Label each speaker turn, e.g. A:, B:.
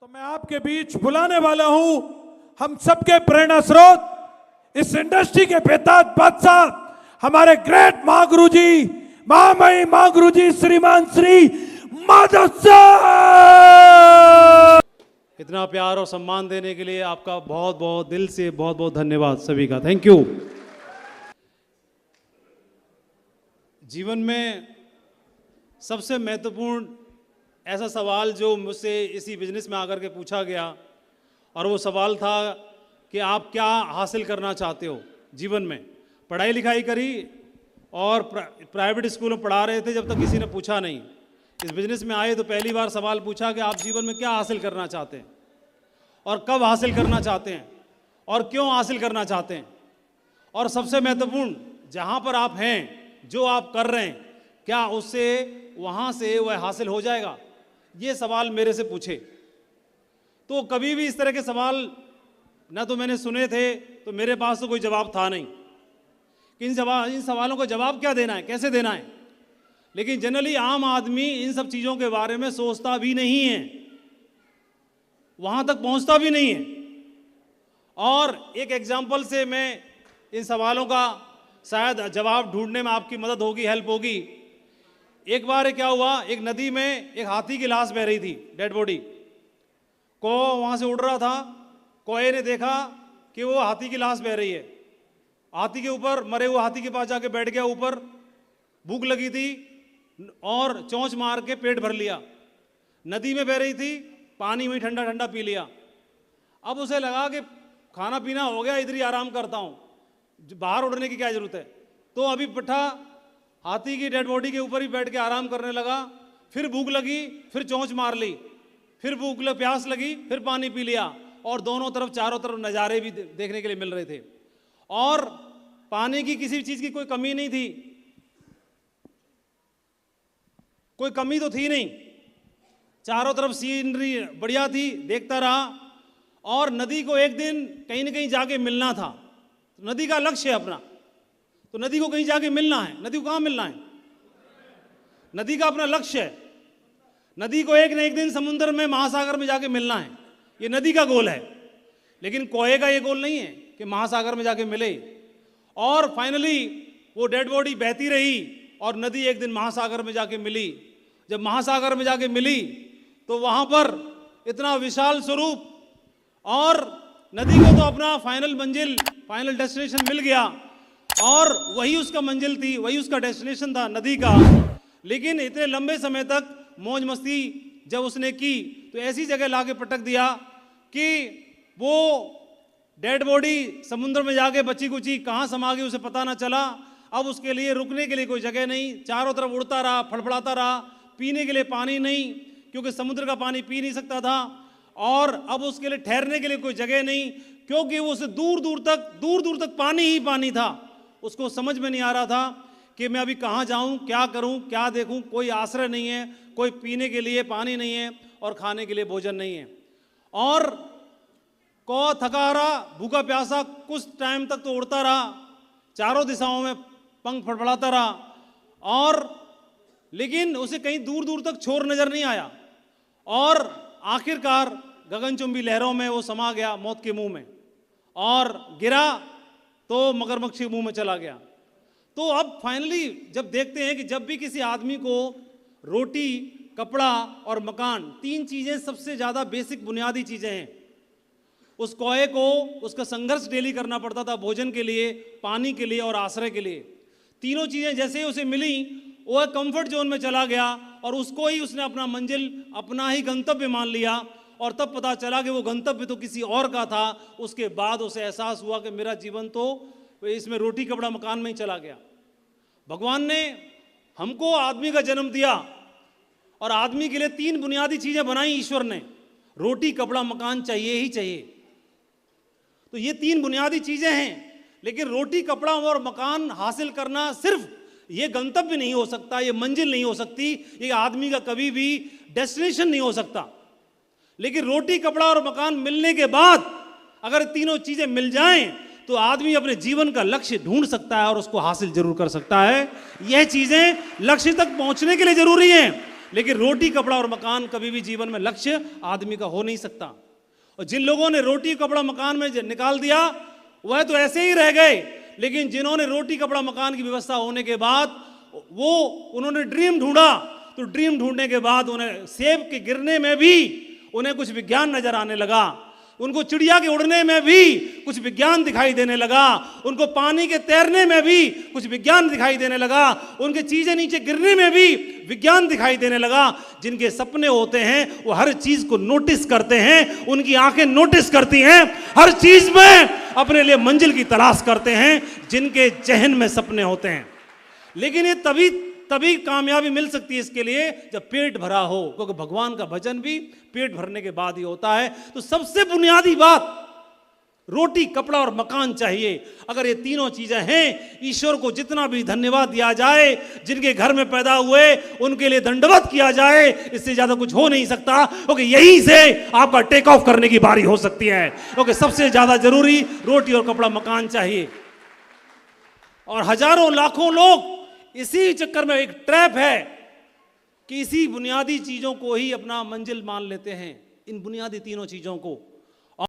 A: तो मैं आपके बीच बुलाने वाला हूं हम सबके प्रेरणा स्रोत, इस इंडस्ट्री के बेताज बादशाह, हमारे ग्रेट महागुरु जी, महामहिम महागुरु जी श्रीमान श्री माधव साहब।
B: इतना प्यार और सम्मान देने के लिए आपका बहुत बहुत दिल से बहुत बहुत धन्यवाद सभी का। Thank you. जीवन में सबसे महत्वपूर्ण ऐसा सवाल जो मुझसे इसी बिजनेस में आकर के पूछा गया, और वो सवाल था कि आप क्या हासिल करना चाहते हो जीवन में। पढ़ाई लिखाई करी और प्राइवेट स्कूल में पढ़ा रहे थे जब तक किसी ने पूछा नहीं। इस बिजनेस में आए तो पहली बार सवाल पूछा कि आप जीवन में क्या हासिल करना चाहते हैं और कब हासिल करना चाहते हैं और क्यों हासिल करना चाहते हैं, और सबसे महत्वपूर्ण जहाँ पर आप हैं, जो आप कर रहे हैं, क्या उससे वहाँ से वह हासिल हो जाएगा। ये सवाल मेरे से पूछे तो कभी भी इस तरह के सवाल ना तो मैंने सुने थे, तो मेरे पास तो कोई जवाब था नहीं कि इन सवालों का जवाब क्या देना है, कैसे देना है। लेकिन जनरली आम आदमी इन सब चीज़ों के बारे में सोचता भी नहीं है, वहाँ तक पहुँचता भी नहीं है। और एक एग्जाम्पल से मैं इन सवालों का शायद जवाब ढूंढने में आपकी मदद होगी, हेल्प होगी। एक बार क्या हुआ, एक नदी में एक हाथी की लाश बह रही थी, डेड बॉडी को वहाँ से उड़ रहा था। कोए ने देखा कि वो हाथी की लाश बह रही है, हाथी के ऊपर, मरे हुए हाथी के पास जाके बैठ गया ऊपर। भूख लगी थी और चोंच मार के पेट भर लिया। नदी में बह रही थी, पानी में ठंडा ठंडा पी लिया। अब उसे लगा कि खाना पीना हो गया, इधर ही आराम करता हूँ, बाहर उड़ने की क्या जरूरत है। तो अभी पट्ठा हाथी की डेड बॉडी के ऊपर ही बैठ के आराम करने लगा। फिर भूख लगी, फिर चोंच मार ली, फिर प्यास लगी, फिर पानी पी लिया, और दोनों तरफ चारों तरफ नज़ारे भी देखने के लिए मिल रहे थे। और पानी की किसी चीज़ की कोई कमी नहीं थी, कोई कमी तो थी नहीं, चारों तरफ सीनरी बढ़िया थी, देखता रहा। और नदी को एक दिन कहीं ना कहीं जाके मिलना था। नदी का लक्ष्य है अपना, तो नदी को कहीं जाके मिलना है। नदी को कहाँ मिलना है? नदी का अपना लक्ष्य है। नदी को एक न एक दिन समुद्र में, महासागर में जाके मिलना है, ये नदी का गोल है। लेकिन कोए का ये गोल नहीं है कि महासागर में जाके मिले। और फाइनली वो डेड बॉडी बहती रही और नदी एक दिन महासागर में जाके मिली। जब महासागर में जाके मिली तो वहाँ पर इतना विशाल स्वरूप, और नदी को तो अपना फाइनल मंजिल, फाइनल डेस्टिनेशन मिल गया, और वही उसका मंजिल थी, वही उसका डेस्टिनेशन था नदी का। लेकिन इतने लंबे समय तक मौज मस्ती जब उसने की तो ऐसी जगह लाके पटक दिया कि वो डेड बॉडी समुद्र में जाके बची कुची कहाँ समा गई उसे पता ना चला। अब उसके लिए रुकने के लिए कोई जगह नहीं, चारों तरफ उड़ता रहा, फड़फड़ाता रहा। पीने के लिए पानी नहीं, क्योंकि समुद्र का पानी पी नहीं सकता था। और अब उसके लिए ठहरने के लिए कोई जगह नहीं, क्योंकि वो उसे दूर दूर तक पानी ही पानी था। उसको समझ में नहीं आ रहा था कि मैं अभी कहाँ जाऊँ, क्या करूँ, क्या देखूँ। कोई आश्रय नहीं है, कोई पीने के लिए पानी नहीं है, और खाने के लिए भोजन नहीं है। और को थका रहा, भूखा प्यासा, कुछ टाइम तक तो उड़ता रहा, चारों दिशाओं में पंख फड़फड़ाता रहा, और लेकिन उसे कहीं दूर दूर तक छोर नजर नहीं आया। और आखिरकार गगनचुंबी लहरों में वो समा गया मौत के मुंह में, और गिरा तो मगरमच्छ के मुंह में चला गया। तो अब फाइनली जब देखते हैं कि जब भी किसी आदमी को रोटी, कपड़ा और मकान, तीन चीजें सबसे ज्यादा बेसिक बुनियादी चीजें हैं। उस कोए को उसका संघर्ष डेली करना पड़ता था, भोजन के लिए, पानी के लिए और आश्रय के लिए। तीनों चीजें जैसे ही उसे मिली, वो कंफर्ट जोन में चला गया, और उसको ही उसने अपना मंजिल, अपना ही गंतव्य मान लिया। और तब पता चला कि वो गंतव्य तो किसी और का था। उसके बाद उसे एहसास हुआ कि मेरा जीवन तो इसमें रोटी, कपड़ा, मकान में ही चला गया। भगवान ने हमको आदमी का जन्म दिया, और आदमी के लिए तीन बुनियादी चीजें बनाई ईश्वर ने। रोटी, कपड़ा, मकान चाहिए ही चाहिए। तो ये तीन बुनियादी चीजें हैं। लेकिन रोटी, कपड़ा और मकान हासिल करना सिर्फ ये गंतव्य नहीं हो सकता, ये मंजिल नहीं हो सकती, ये आदमी का कभी भी डेस्टिनेशन नहीं हो सकता। लेकिन रोटी, कपड़ा और मकान मिलने के बाद अगर तीनों चीजें मिल जाएं तो आदमी अपने जीवन का लक्ष्य ढूंढ सकता है और उसको हासिल जरूर कर सकता है। यह चीजें लक्ष्य तक पहुंचने के लिए जरूरी हैं। लेकिन रोटी कपड़ा और मकान कभी भी जीवन में लक्ष्य आदमी का हो नहीं सकता। और जिन लोगों ने रोटी कपड़ा मकान में निकाल दिया वह तो ऐसे ही रह गए, लेकिन जिन्होंने रोटी कपड़ा मकान की व्यवस्था होने के बाद उन्होंने ड्रीम ढूंढा, तो ड्रीम ढूंढने के बाद उन्हें सेब के गिरने में भी उन्हें कुछ विज्ञान नजर आने लगा, उनको चिड़िया के उड़ने में भी कुछ विज्ञान दिखाई देने लगा, उनको पानी के तैरने में भी कुछ विज्ञान दिखाई देने लगा, उनके चीजें नीचे गिरने में भी विज्ञान दिखाई देने लगा। जिनके सपने होते हैं वो हर चीज को नोटिस करते हैं, उनकी आंखें नोटिस करती हैं, हर चीज में अपने लिए मंजिल की तलाश करते हैं, जिनके जहन में सपने होते हैं। लेकिन ये तभी कामयाबी मिल सकती है इसके लिए जब पेट भरा हो, क्योंकि भगवान का भजन भी पेट भरने के बाद ही होता है। तो सबसे बुनियादी बात रोटी कपड़ा और मकान चाहिए। अगर ये तीनों चीजें हैं, ईश्वर को जितना भी धन्यवाद दिया जाए, जिनके घर में पैदा हुए उनके लिए दंडवत किया जाए, इससे ज्यादा कुछ हो नहीं सकता, क्योंकि यहीं से आपका टेक ऑफ करने की बारी हो सकती है। क्योंकि सबसे ज्यादा जरूरी रोटी और कपड़ा मकान चाहिए। और हजारों लाखों लोग इसी चक्कर में, एक ट्रैप है कि इसी बुनियादी चीजों को ही अपना मंजिल मान लेते हैं, इन बुनियादी तीनों चीजों को।